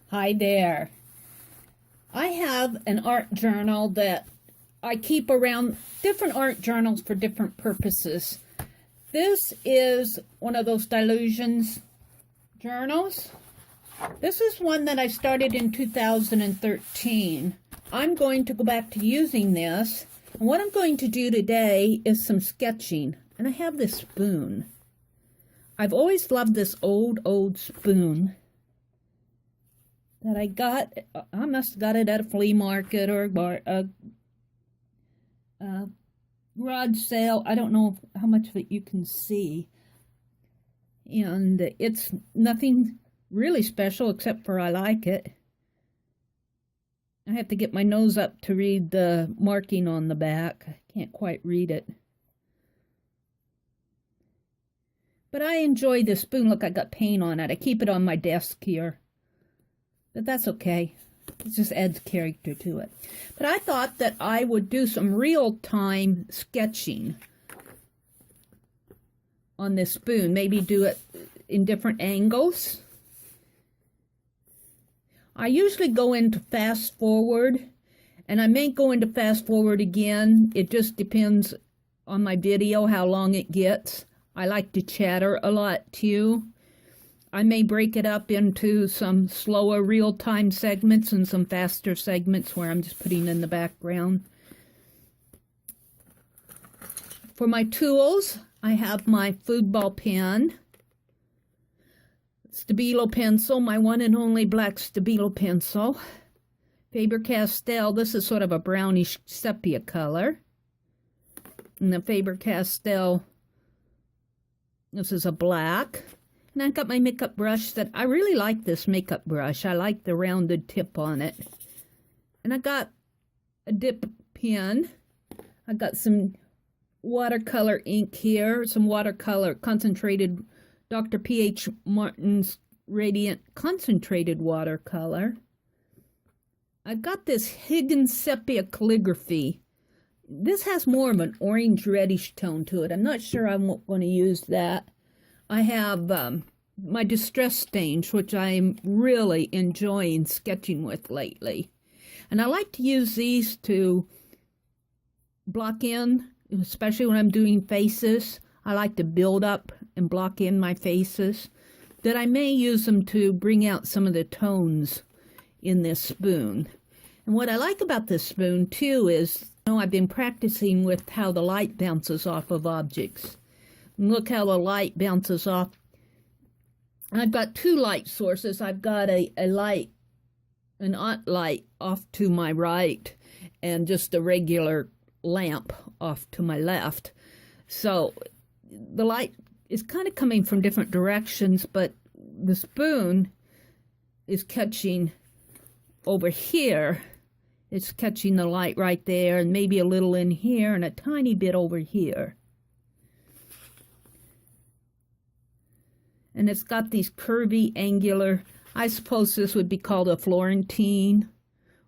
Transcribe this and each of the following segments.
Hi there. I have an art journal that I keep around, different art journals for different purposes. This is one of those Delusions journals. This is one that I started in 2013. I'm going to go back to using this. And what I'm going to do today is some sketching. And I have this spoon. I've always loved this old spoon that I got. I must have got it at a flea market or a garage sale. I don't know how much of it you can see. And it's nothing really special except for I like it. I have to get my nose up to read the marking on the back. I can't quite read it. But I enjoy this spoon. Look, I got paint on it. I keep it on my desk here. But that's okay. It just adds character to it. But I thought that I would do some real-time sketching on this spoon. Maybe do it in different angles. I usually go into fast forward, and I may go into fast forward again. It just depends on my video, how long it gets. I like to chatter a lot too. I may break it up into some slower real-time segments and some faster segments where I'm just putting in the background. For my tools, I have my football pen, Stabilo pencil, my one and only black Stabilo pencil, Faber-Castell. This is sort of a brownish sepia color. And the Faber-Castell, this is a black. And I've got my makeup brush that I really like this makeup brush. I like the rounded tip on it. And I got a dip pen. I got some watercolor ink here, some watercolor concentrated Dr. P.H. Martin's Radiant Concentrated Watercolor. I've got this Higgins Sepia Calligraphy. This has more of an orange-reddish tone to it. I'm not sure I'm going to use that. I have my Distress Stains, which I'm really enjoying sketching with lately. And I like to use these to block in, especially when I'm doing faces. I like to build up and block in my faces. That I may use them to bring out some of the tones in this spoon. And what I like about this spoon, too, is I've been practicing with how the light bounces off of objects. And look how the light bounces off. I've got two light sources. I've got an light off to my right and just a regular lamp off to my left. So the light is kind of coming from different directions, but the spoon is catching over here. It's catching the light right there, and maybe a little in here and a tiny bit over here. And it's got these curvy, angular, I suppose this would be called a Florentine,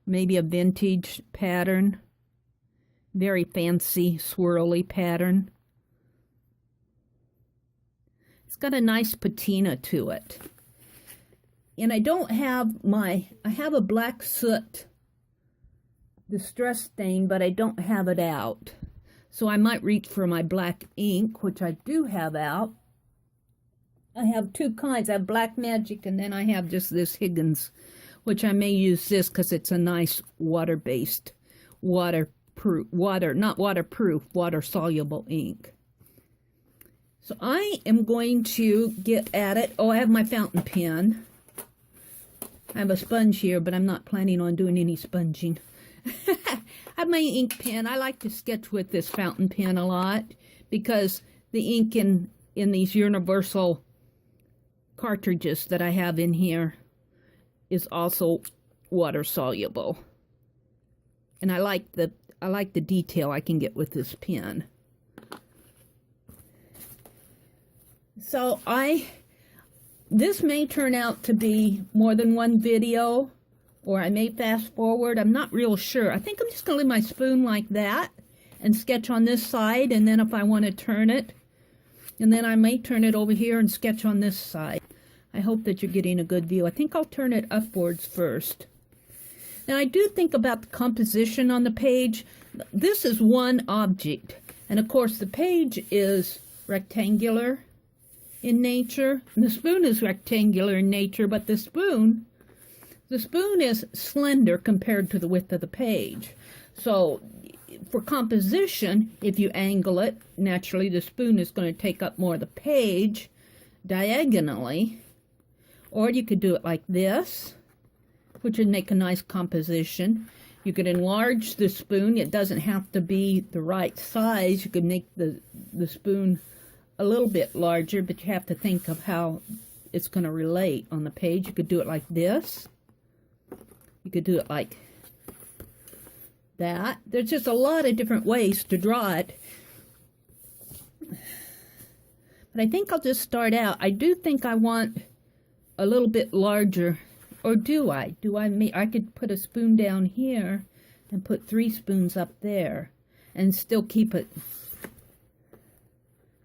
maybe a vintage pattern. Very fancy, swirly pattern. It's got a nice patina to it. And I don't have I have a black soot Distress Stain, but I don't have it out. So I might reach for my black ink, which I do have out. I have two kinds. I have Black Magic, and then I have just this Higgins, which I may use this because it's a nice water-based, water-soluble ink. So I am going to get at it. Oh, I have my fountain pen. I have a sponge here, but I'm not planning on doing any sponging. I have my ink pen. I like to sketch with this fountain pen a lot because the ink in these universal cartridges that I have in here is also water soluble. And I like the detail I can get with this pen. So this may turn out to be more than one video, or I may fast forward. I'm not real sure. I think I'm just going to leave my spoon like that and sketch on this side, and then if I want to turn it, and then I may turn it over here and sketch on this side. I hope that you're getting a good view. I think I'll turn it upwards first. Now, I do think about the composition on the page. This is one object. And, of course, the page is rectangular in nature. And the spoon is rectangular in nature, but the spoon is slender compared to the width of the page. So, for composition, if you angle it, naturally the spoon is going to take up more of the page diagonally. Or you could do it like this, which would make a nice composition. You could enlarge the spoon. It doesn't have to be the right size. You could make the spoon a little bit larger, but you have to think of how it's going to relate on the page. You could do it like this. You could do it like that. There's just a lot of different ways to draw it. But I think I'll just start out. I do think I want a little bit larger. Or do I? I could put a spoon down here and put 3 spoons up there and still keep it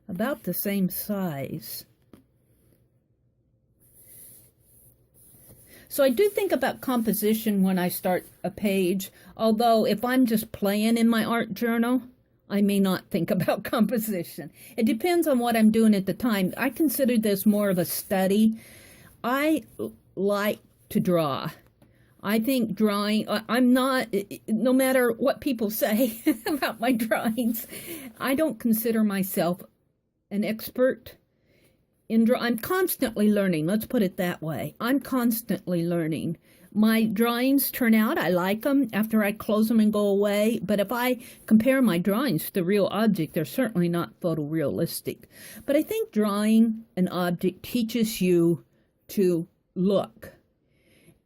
about the same size. So I do think about composition when I start a page, although if I'm just playing in my art journal, I may not think about composition. It depends on what I'm doing at the time. I consider this more of a study. I like to draw. I think drawing, I'm not, no matter what people say about my drawings, I don't consider myself an expert in drawing. I'm constantly learning, let's put it that way. I'm constantly learning. My drawings turn out, I like them after I close them and go away, but if I compare my drawings to the real object, they're certainly not photorealistic. But I think drawing an object teaches you to look.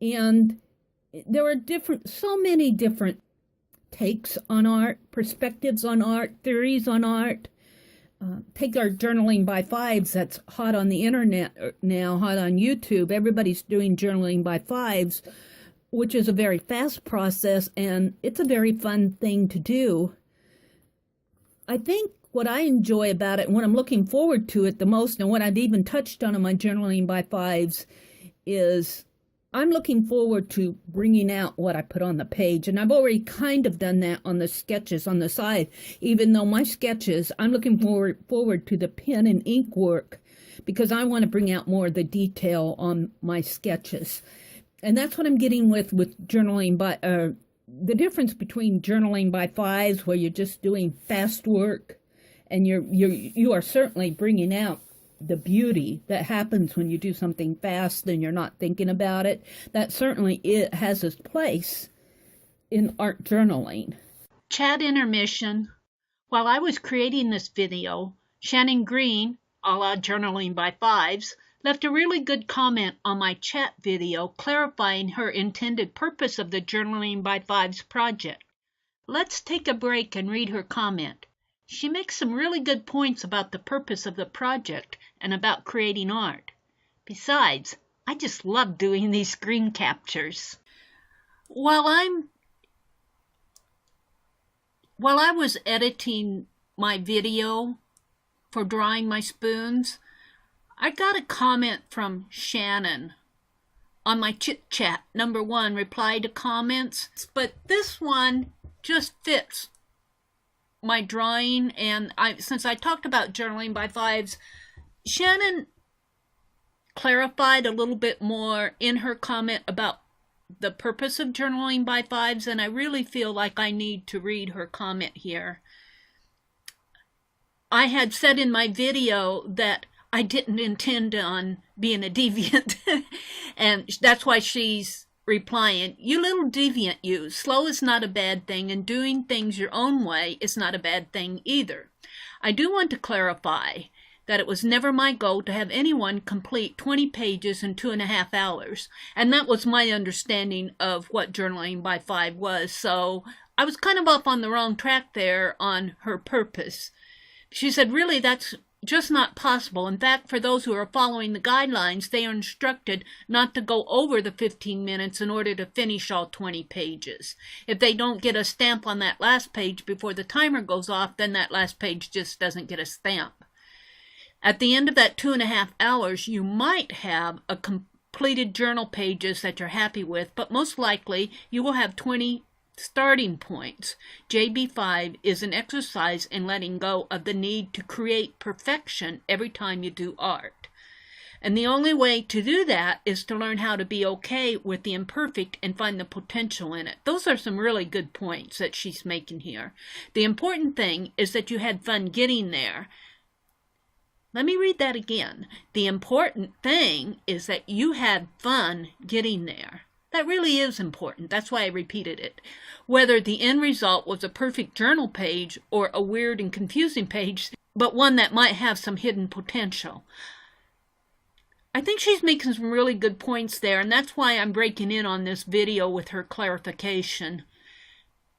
And there are so many different takes on art, perspectives on art, theories on art. Take our journaling by fives that's hot on the internet now, hot on YouTube. Everybody's doing journaling by fives, which is a very fast process, and it's a very fun thing to do. I think what I enjoy about it, and what I'm looking forward to it the most, and what I've even touched on in my journaling by fives, is I'm looking forward to bringing out what I put on the page, and I've already kind of done that on the sketches on the side. Even though my sketches, I'm looking forward to the pen and ink work because I want to bring out more of the detail on my sketches. And that's what I'm getting with journaling by, the difference between journaling by fives, where you're just doing fast work, and you are certainly bringing out the beauty that happens when you do something fast and you're not thinking about it. That certainly it has its place in art journaling. Chat intermission. While I was creating this video, Shannon Green, a la Journaling by Fives, left a really good comment on my chat video clarifying her intended purpose of the Journaling by Fives project. Let's take a break and read her comment. She makes some really good points about the purpose of the project and about creating art. Besides, I just love doing these screen captures. While I was editing my video for drawing my spoons, I got a comment from Shannon on my chit chat #1 reply to comments, but this one just fits my drawing, and since I talked about journaling by fives, Shannon clarified a little bit more in her comment about the purpose of journaling by fives, and I really feel like I need to read her comment here. I had said in my video that I didn't intend on being a deviant, and that's why she's replying, "You little deviant you, slow is not a bad thing, and doing things your own way is not a bad thing either. I do want to clarify that it was never my goal to have anyone complete 20 pages in 2.5 hours, and that was my understanding of what journaling by five was, so I was kind of off on the wrong track there on her purpose." She said, "Really, that's just not possible. In fact, for those who are following the guidelines, they are instructed not to go over the 15 minutes in order to finish all 20 pages. If they don't get a stamp on that last page before the timer goes off, then that last page just doesn't get a stamp." At the end of that 2.5 hours, you might have a completed journal pages that you're happy with, but most likely you will have 20 starting points. JB5 is an exercise in letting go of the need to create perfection every time you do art. And the only way to do that is to learn how to be okay with the imperfect and find the potential in it. Those are some really good points that she's making here. The important thing is that you had fun getting there. Let me read that again. The important thing is that you had fun getting there. That really is important. That's why I repeated it. Whether the end result was a perfect journal page or a weird and confusing page, but one that might have some hidden potential. I think she's making some really good points there, and that's why I'm breaking in on this video with her clarification.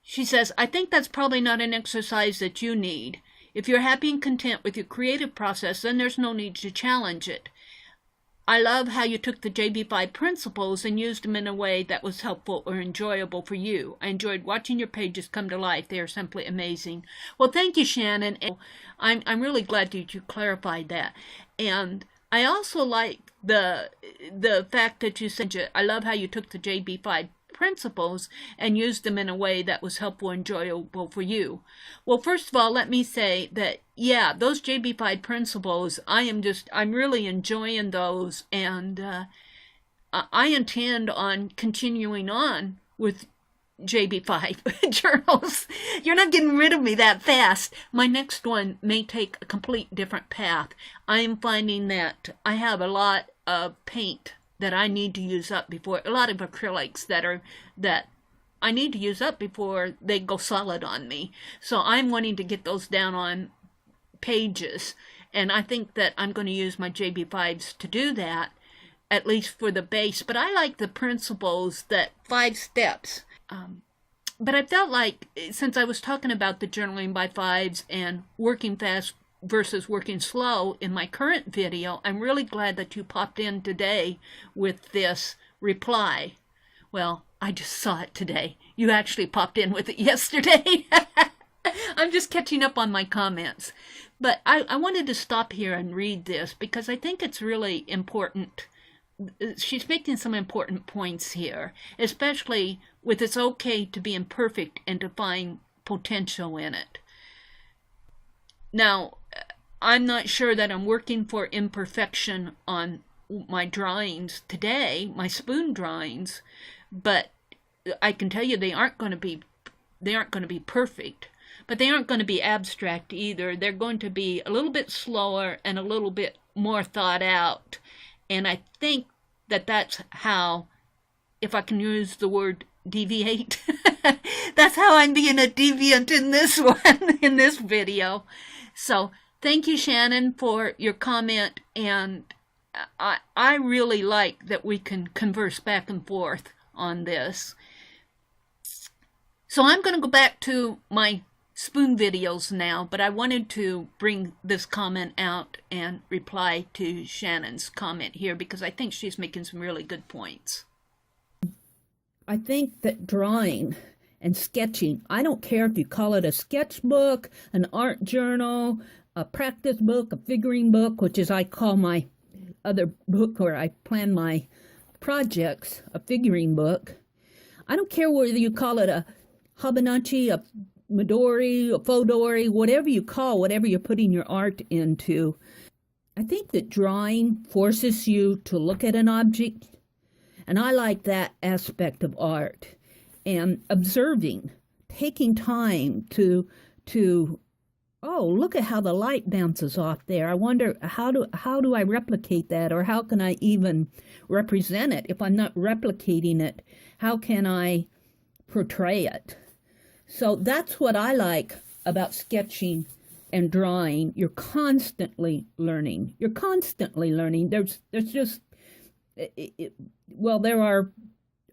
She says, I think that's probably not an exercise that you need. If you're happy and content with your creative process, then there's no need to challenge it. I love how you took the JB5 principles and used them in a way that was helpful or enjoyable for you. I enjoyed watching your pages come to life. They are simply amazing. Well, thank you, Shannon. I'm really glad that you clarified that. And I also like the fact that you said, I love how you took the JB5 principles and used them in a way that was helpful and enjoyable for you. Well, first of all, let me say that, yeah, those JB5 principles, I'm really enjoying those, and I intend on continuing on with JB5 journals. You're not getting rid of me that fast. My next one may take a complete different path. I am finding that I have a lot of paint that I need to use up before, a lot of acrylics that I need to use up before they go solid on me. So I'm wanting to get those down on pages, and I think that I'm going to use my JB5s to do that, at least for the base. But I like the principles, that 5 steps. But I felt like, since I was talking about the journaling by 5s and working fast versus working slow in my current video, I'm really glad that you popped in today with this reply. Well, I just saw it today. You actually popped in with it yesterday. I'm just catching up on my comments. But I wanted to stop here and read this because I think it's really important. She's making some important points here, especially with it's okay to be imperfect and to find potential in it. Now, I'm not sure that I'm working for imperfection on my drawings today, my spoon drawings, but I can tell you they aren't going to be perfect, but they aren't going to be abstract either. They're going to be a little bit slower and a little bit more thought out. And I think that that's how, if I can use the word deviate, that's how I'm being a deviant in this one, in this video. So thank you, Shannon, for your comment, and I really like that we can converse back and forth on this. So I'm going to go back to my spoon videos now, but I wanted to bring this comment out and reply to Shannon's comment here because I think she's making some really good points. I think that drawing and sketching, I don't care if you call it a sketchbook, an art journal, a practice book, a figuring book, which is I call my other book where I plan my projects, a figuring book. I don't care whether you call it a Hobonichi, a Midori, a Fodori, whatever you call, whatever you're putting your art into. I think that drawing forces you to look at an object, and I like that aspect of art. And observing, taking time to oh, look at how the light bounces off there. I wonder how do I replicate that, or how can I even represent it? If I'm not replicating it, how can I portray it? So that's what I like about sketching and drawing. You're constantly learning. You're constantly learning. There's just, well, there are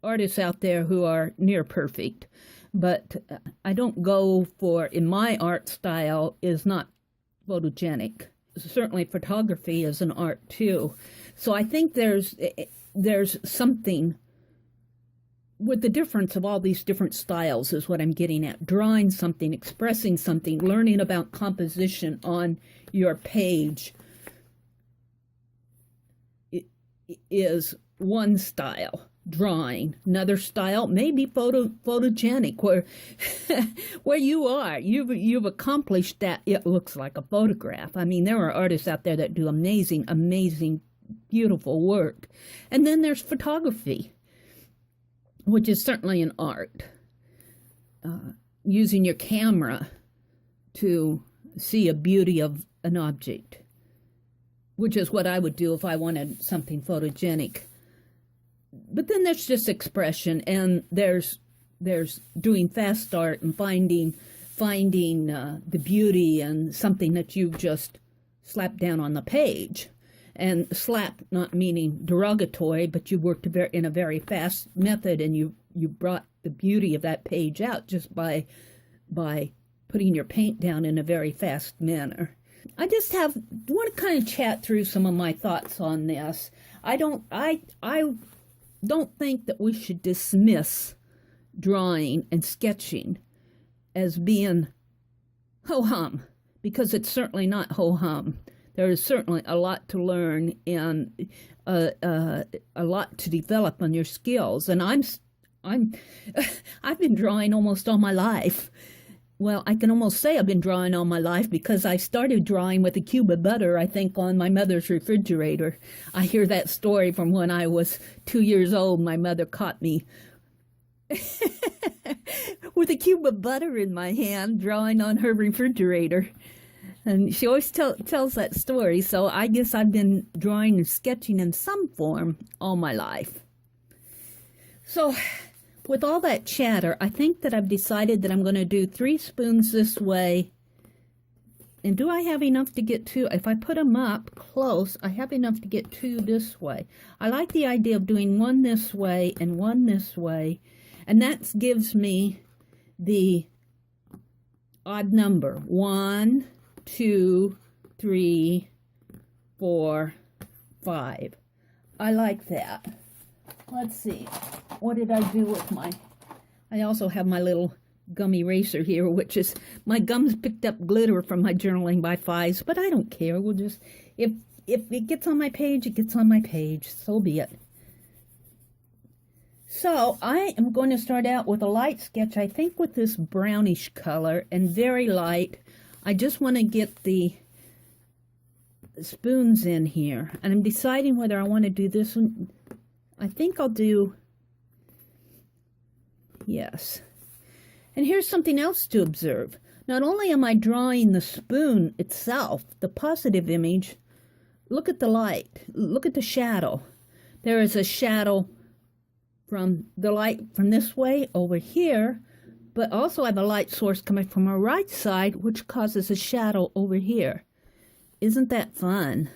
artists out there who are near perfect, but I don't go for, in my art style, is not photogenic. Certainly photography is an art too. So I think there's something with the difference of all these different styles is what I'm getting at. Drawing something, expressing something, learning about composition on your page. is one style drawing. Another style may be photogenic, where where you are, you've accomplished that. It looks like a photograph. I mean, there are artists out there that do amazing, beautiful work. And then there's photography, which is certainly an art. Using your camera to see a beauty of an object, which is what I would do if I wanted something photogenic. But then there's just expression, and there's doing fast art and finding the beauty in something that you've just slapped down on the page. And slap not meaning derogatory, but you worked in a very fast method, and you brought the beauty of that page out just by putting your paint down in a very fast manner. I want to kind of chat through some of my thoughts on this. I don't think that we should dismiss drawing and sketching as being ho-hum, because it's certainly not ho-hum. There is certainly a lot to learn and a lot to develop on your skills. And I've been drawing almost all my life. Well, I can almost say I've been drawing all my life, because I started drawing with a cube of butter, I think, on my mother's refrigerator. I hear that story from when I was 2 years old. My mother caught me with a cube of butter in my hand, drawing on her refrigerator. And she always tells that story, so I guess I've been drawing and sketching in some form all my life. So, with all that chatter, I think that I've decided that I'm going to do 3 spoons this way. And do I have enough to get 2? If I put them up close, I have enough to get 2 this way. I like the idea of doing 1 this way and 1 this way. And that gives me the odd number. 1, 2, 3, 4, 5. I like that. Let's see. What did I do with I also have my little gum eraser here, which is, my gums picked up glitter from my journaling by 5s, but I don't care. We'll just, if it gets on my page, it gets on my page. So be it. So I am going to start out with a light sketch, I think with this brownish color, and very light. I just want to get the spoons in here, and I'm deciding whether I want to do this one. I think I'll do, yes. And here's something else to observe. Not only am I drawing the spoon itself, the positive image, look at the light, look at the shadow. There is a shadow from the light from this way over here, but also I have a light source coming from my right side, which causes a shadow over here. Isn't that fun?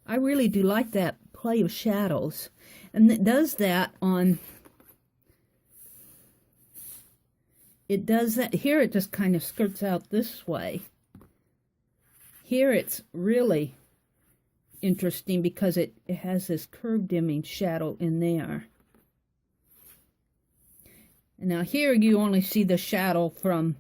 I really do like that play of shadows. And it does that on, it does that, here it just kind of skirts out this way. Here it's really interesting because it has this curved image shadow in there. And now here you only see the shadow from,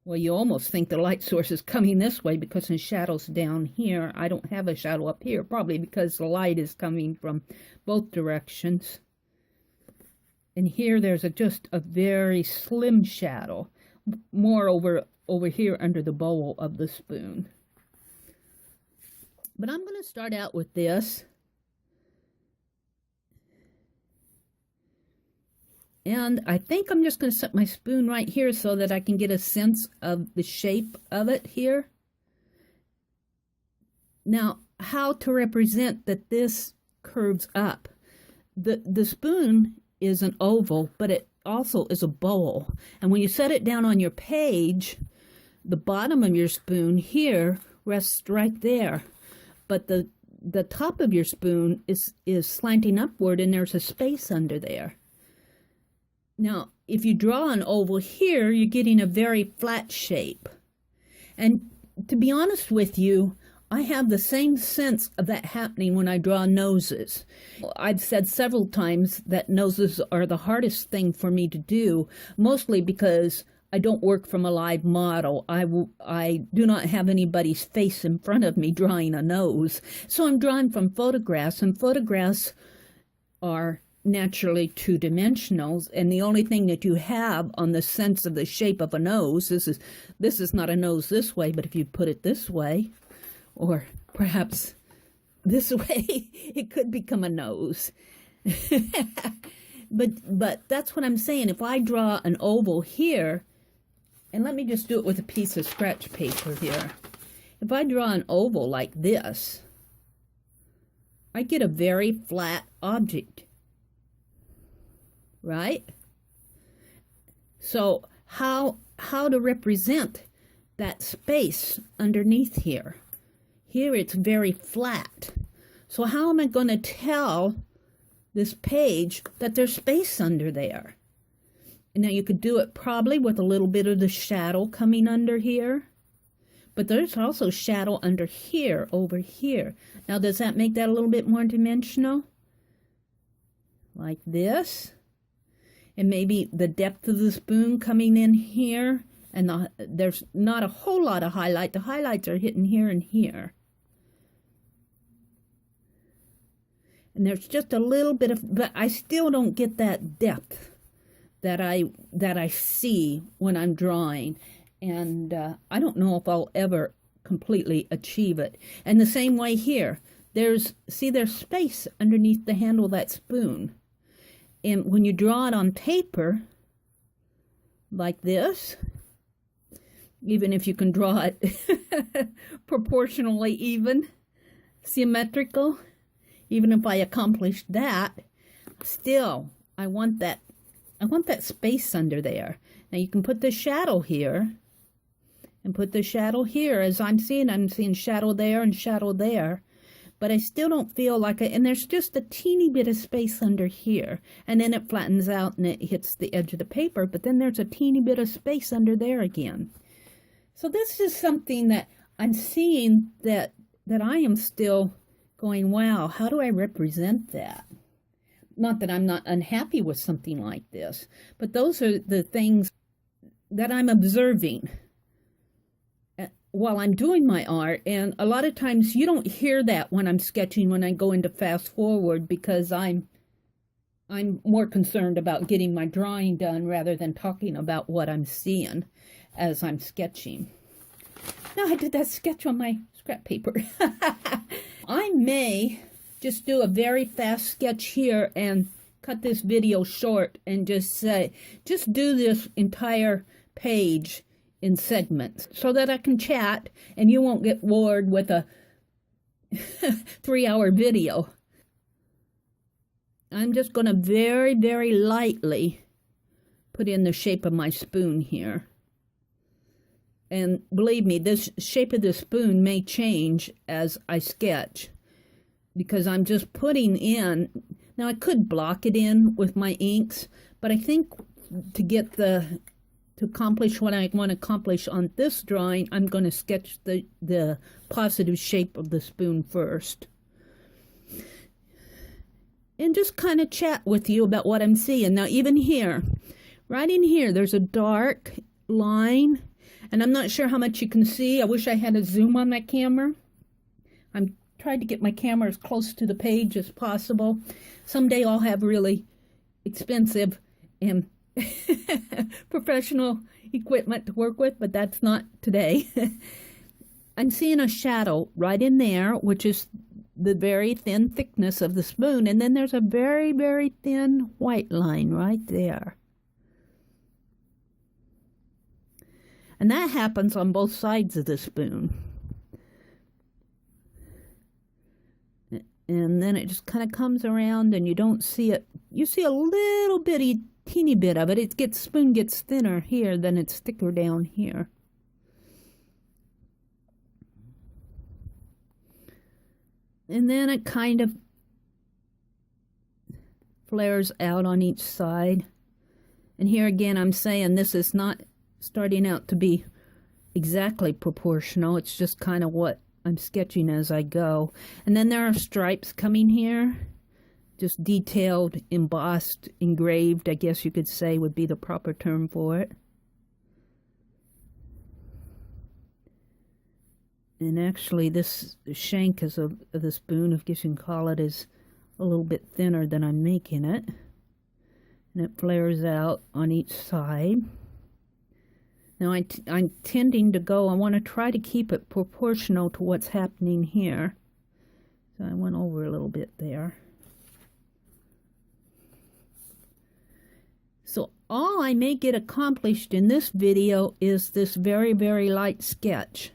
well, you almost think the light source is coming this way because the shadow's down here. I don't have a shadow up here, probably because the light is coming from both directions. And here there's just a very slim shadow, more over here under the bowl of the spoon. But I'm going to start out with this. And I think I'm just going to set my spoon right here so that I can get a sense of the shape of it here. Now, how to represent that this curves up. The spoon is an oval, but it also is a bowl. And when you set it down on your page, the bottom of your spoon here rests right there. But the top of your spoon is slanting upward, and there's a space under there. Now, if you draw an oval here, you're getting a very flat shape. And to be honest with you, I have the same sense of that happening when I draw noses. I've said several times that noses are the hardest thing for me to do, mostly because I don't work from a live model. I do not have anybody's face in front of me drawing a nose. So I'm drawing from photographs, and photographs are naturally two-dimensional, and the only thing that you have on the sense of the shape of a nose, this is not a nose this way, but if you put it this way, or perhaps this way, it could become a nose. But that's what I'm saying. If I draw an oval here, and let me just do it with a piece of scratch paper here. If I draw an oval like this, I get a very flat object, right? So how to represent that space underneath here? Here it's very flat. So how am I going to tell this page that there's space under there? Now you could do it probably with a little bit of the shadow coming under here. But there's also shadow under here, over here. Now does that make that a little bit more dimensional? Like this. And maybe the depth of the spoon coming in here. And there's not a whole lot of highlight. The highlights are hitting here and here. And there's just a little bit of, but I still don't get that depth that I see when I'm drawing. And I don't know if I'll ever completely achieve it. And the same way here, there's space underneath the handle of that spoon. And when you draw it on paper, like this, even if you can draw it proportionally even, symmetrical, even if I accomplish that, still, I want that space under there. Now you can put the shadow here, and put the shadow here. As I'm seeing shadow there and shadow there. But I still don't feel like it, and there's just a teeny bit of space under here. And then it flattens out and it hits the edge of the paper, but then there's a teeny bit of space under there again. So this is something that I'm seeing that I am still going, wow, how do I represent that? Not that I'm not unhappy with something like this, but those are the things that I'm observing while I'm doing my art. And a lot of times you don't hear that when I'm sketching, when I go into fast forward, because I'm more concerned about getting my drawing done rather than talking about what I'm seeing as I'm sketching. Now I did that sketch on my scrap paper. I may just do a very fast sketch here and cut this video short and just do this entire page in segments so that I can chat and you won't get bored with a 3-hour video. I'm just going to very, very lightly put in the shape of my spoon here. And believe me, this shape of the spoon may change as I sketch, because I'm just putting in, now I could block it in with my inks, but I think to accomplish what I want to accomplish on this drawing, I'm going to sketch the positive shape of the spoon first. And just kind of chat with you about what I'm seeing. Now even here, right in here, there's a dark line, and I'm not sure how much you can see. I wish I had a zoom on my camera. I'm trying to get my camera as close to the page as possible. Someday I'll have really expensive and professional equipment to work with, but that's not today. I'm seeing a shadow right in there, which is the very thin thickness of the spoon, and then there's a very, very thin white line right there. And that happens on both sides of the spoon. And then it just kind of comes around and you don't see it. You see a little bitty, teeny bit of it. Spoon gets thinner here than it's thicker down here. And then it kind of flares out on each side. And here again, I'm saying this is not starting out to be exactly proportional. It's just kind of what I'm sketching as I go. And then there are stripes coming here. Just detailed, embossed, engraved, I guess you could say would be the proper term for it. And actually this shank is of the spoon, if you can call it, is a little bit thinner than I'm making it. And it flares out on each side. Now I'm tending to go, I want to try to keep it proportional to what's happening here. So I went over a little bit there. So all I may get accomplished in this video is this very, very light sketch.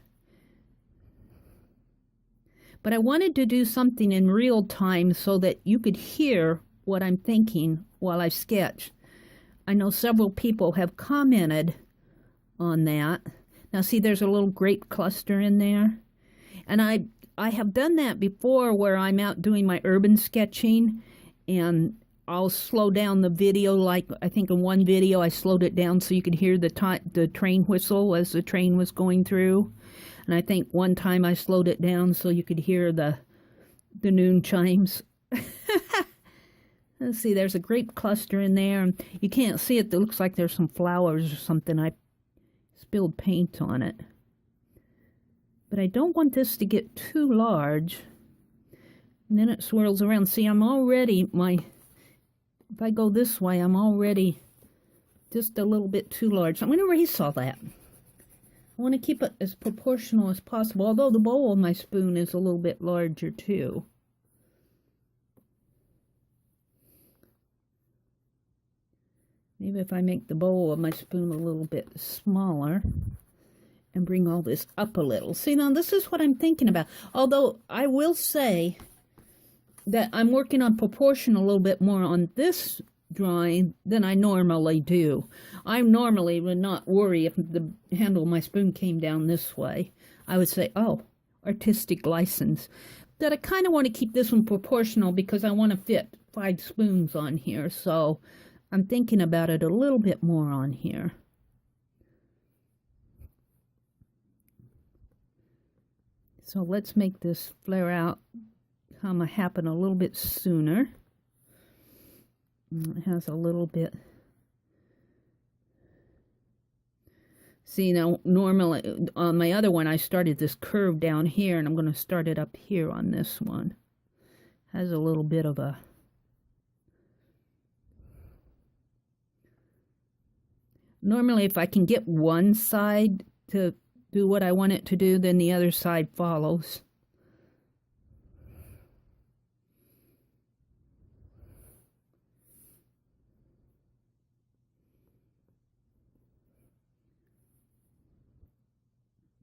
But I wanted to do something in real time so that you could hear what I'm thinking while I sketch. I know several people have commented on that. Now see, there's a little grape cluster in there. And I have done that before where I'm out doing my urban sketching and I'll slow down the video. Like I think in one video I slowed it down so you could hear the train whistle as the train was going through. And I think one time I slowed it down so you could hear the noon chimes. Let's see, there's a grape cluster in there. And you can't see it. It looks like there's some flowers or something. I spilled paint on it. But I don't want this to get too large. And then it swirls around. See, I'm already, if I go this way, I'm already just a little bit too large. I'm going to erase all that. I want to keep it as proportional as possible, although the bowl of my spoon is a little bit larger too. Maybe if I make the bowl of my spoon a little bit smaller and bring all this up a little. See, now this is what I'm thinking about. Although I will say that I'm working on proportion a little bit more on this drawing than I normally do. I normally would not worry if the handle of my spoon came down this way. I would say, oh, artistic license. But I kind of want to keep this one proportional because I want to fit 5 spoons on here. So I'm thinking about it a little bit more on here. So let's make this flare out happen a little bit sooner. It has a little bit. See, now normally on my other one I started this curve down here and I'm going to start it up here on this one. Has a little bit of a normally if I can get one side to do what I want it to do, then the other side follows.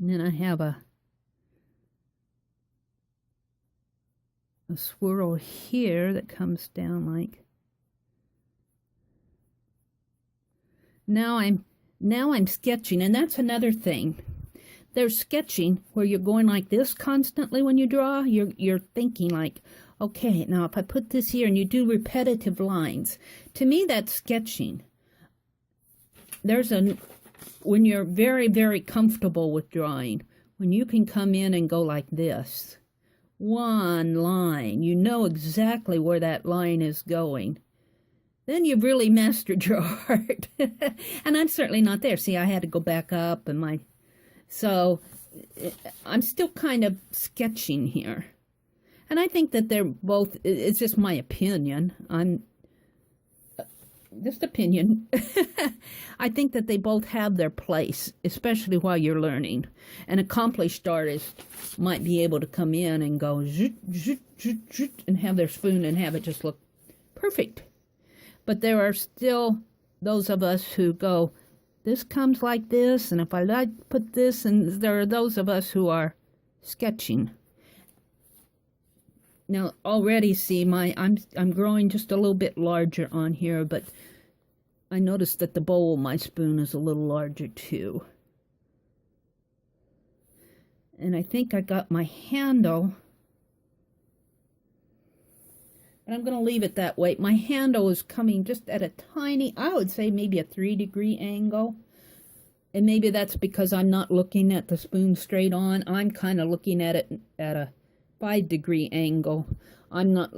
And then I have a swirl here that comes down like. Now I'm sketching, and that's another thing. There's sketching where you're going like this constantly when you draw. You're thinking like, okay, now if I put this here and you do repetitive lines. To me, that's sketching. When you're very, very comfortable with drawing, when you can come in and go like this, one line, you know exactly where that line is going, then you've really mastered your art. And I'm certainly not there. See, I had to go back up and so I'm still kind of sketching here. And I think that they're both, it's just my opinion. Just opinion. I think that they both have their place, especially while you're learning. An accomplished artist might be able to come in and go zoot, zoot, zoot, zoot, and have their spoon and have it just look perfect. But there are still those of us who go, this comes like this, and if I put this, and there are those of us who are sketching. Now already see I'm growing just a little bit larger on here, but I noticed that the bowl of my spoon is a little larger too. And I think I got my handle, but I'm going to leave it that way. My handle is coming just at a tiny, I would say maybe a 3-degree angle. And maybe that's because I'm not looking at the spoon straight on. I'm kind of looking at it at a 5-degree angle. I'm not,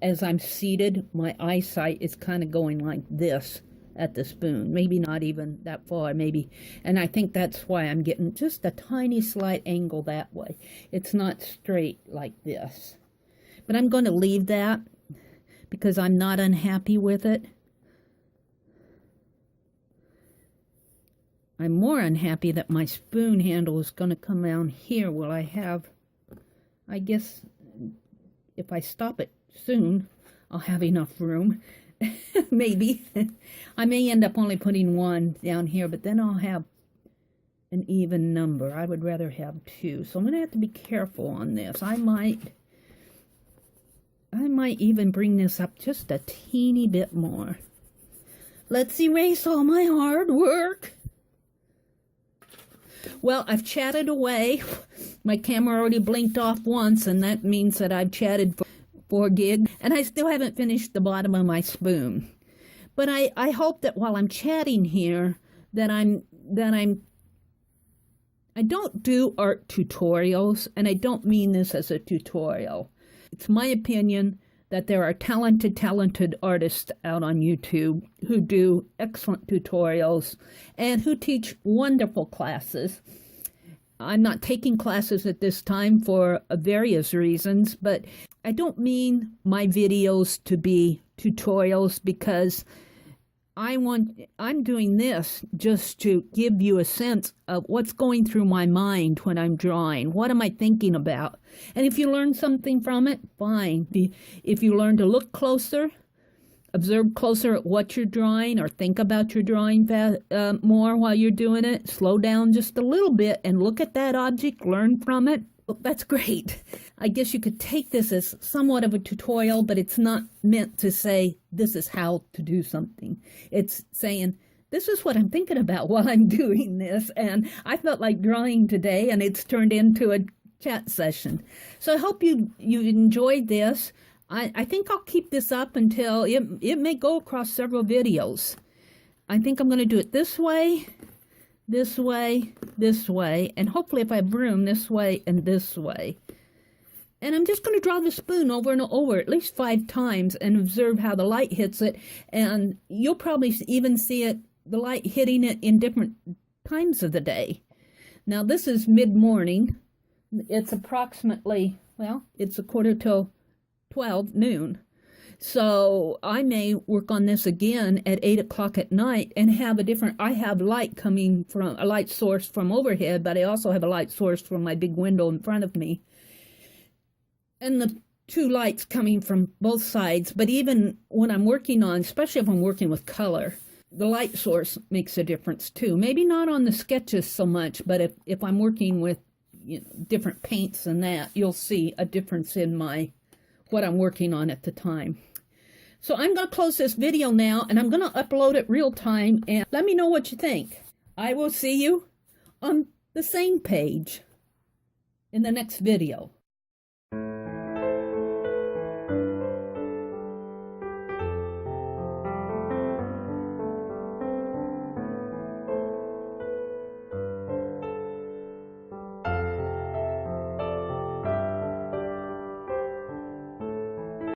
as I'm seated, my eyesight is kind of going like this at the spoon. Maybe not even that far, maybe. And I think that's why I'm getting just a tiny slight angle that way. It's not straight like this. But I'm going to leave that because I'm not unhappy with it. I'm more unhappy that my spoon handle is going to come down here. Will I have, I guess, if I stop it soon, I'll have enough room. Maybe. I may end up only putting one down here, but then I'll have an even number. I would rather have two. So I'm going to have to be careful on this. I might even bring this up just a teeny bit more. Let's erase all my hard work. Well, I've chatted away. My camera already blinked off once, and that means that I've chatted for 4 gig, and I still haven't finished the bottom of my spoon. But I hope that while I'm chatting here, that I don't do art tutorials, and I don't mean this as a tutorial. It's my opinion that there are talented artists out on YouTube who do excellent tutorials and who teach wonderful classes. I'm not taking classes at this time for various reasons, but I don't mean my videos to be tutorials because I'm doing this just to give you a sense of what's going through my mind when I'm drawing. What am I thinking about? And if you learn something from it, fine. If you learn to look closer, observe closer at what you're drawing, or think about your drawing more while you're doing it, slow down just a little bit and look at that object, learn from it, well, that's great. I guess you could take this as somewhat of a tutorial, but it's not meant to say this is how to do something. It's saying this is what I'm thinking about while I'm doing this, and I felt like drawing today, and it's turned into a chat session. So I hope you enjoyed this. I think I'll keep this up until it may go across several videos. I think I'm going to do it this way, this way, this way, and hopefully if I have room, this way and this way. And I'm just going to draw the spoon over and over at least 5 times and observe how the light hits it. And you'll probably even see it, the light hitting it in different times of the day. Now this is mid-morning. It's approximately, well, it's 11:45 noon. So I may work on this again at 8 o'clock at night and have I have light coming from, a light source from overhead, but I also have a light source from my big window in front of me. And the 2 lights coming from both sides. But even when I'm working on, especially if I'm working with color, the light source makes a difference too. Maybe not on the sketches so much, but if I'm working with different paints and that, you'll see a difference in what I'm working on at the time. So I'm going to close this video now, and I'm going to upload it real time, and let me know what you think. I will see you on the same page in the next video.